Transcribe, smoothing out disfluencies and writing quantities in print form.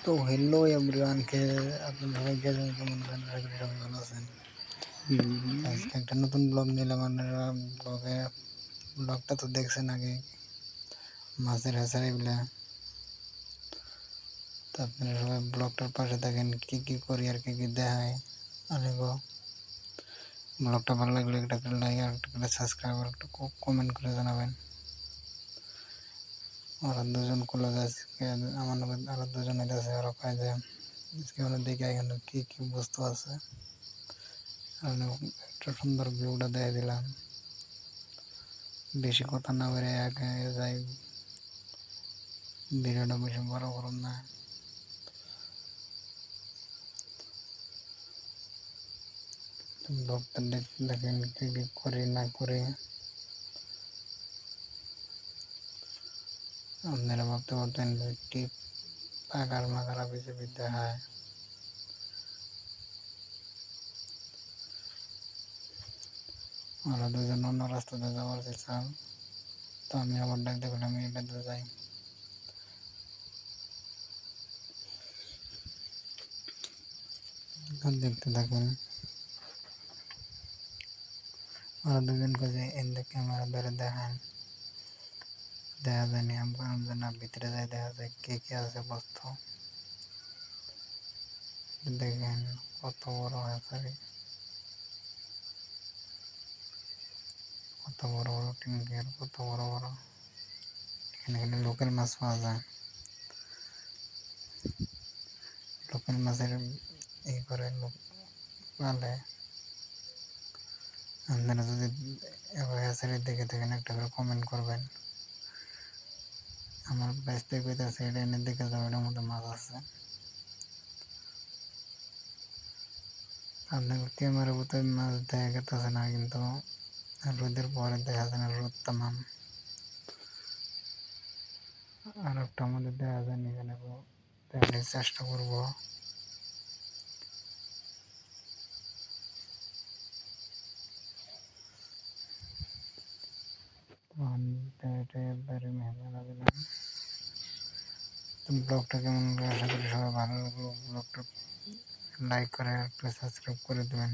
তো hello everyone কে আপনারা সবাই কেমন আছেন? আশা করি সবাই ভালো আছেন। আজকে একটা নতুন ব্লগ নিলাম। আপনারা ব্লগটা তো দেখছেন আগে, মাছের হ্যাচারিগুলা। তো আপনারা সবাই ব্লগটার পাশে থাকেন, কি কি করি আর কি কি দেখায়। আরেকও ব্লগটা ভালো লাগলে একটা করে লাইক আর একটা করে সাবস্ক্রাইব আর একটা কমেন্ট করে জানাবেন। ওরা দুজন কলেজ আজকে আমার নামে আরো দুজন আছে, ওরা পাই যায় আজকে আমরা দেখি এখানে কি কি বস্তু আছে। একটা সুন্দর ভিউটা দিয়ে দিলাম। বেশি কথা না বলে আগে যাই, ভিডিওটা বেশি বড় করুন না। ব্লগটা দেখতে দেখেন কি কি করি না করি। আপনারা ভাবতে পারতেন কি পাকার মাকার বেশি বিদ্যা হয়। ওরা দুজন অন্য রাস্তাতে যাওয়ার চেষ্টা, তো আমি আবার ডাকতে পেলাম এটাতে যাই। দেখতে থাকেন। ওরা দুজন কাছে এনে ক্যামেরা ধরে দেখান, দেখা যায়নি আমরা না ভিতরে যাই, দেখা যায় কে কে আছে বস্তু। দেখেন কত বড় হ্যাচারি, কত বড় বড় টিঙ্গের, কত বড় বড়। এখানে এখানে লোকাল মাছ পাওয়া যায়। লোকাল মাছের এই করে লোক পালে। আপনারা যদি এবার হ্যাচারি দেখে থাকেন একটা করে কমেন্ট করবেন। আমার বেচতে কইতাছে এটা এনে দেখে যাও, এটার মধ্যে মাছ আছে। আপনাকে ক্যামেরার ভিতরে মাছ দেখা গেতেছে না, কিন্তু রোদের পরে দেখা যায় না, রোদ তামাম। আর একটা আমাদের দেখা যায় না, এখানে দেখানোর চেষ্টা করবো। ব্লগটা কেমন লাগলো আশা করি সবাই ভালো লাগলো। ব্লগটা লাইক করে একটা সাবস্ক্রাইব করে দেবেন।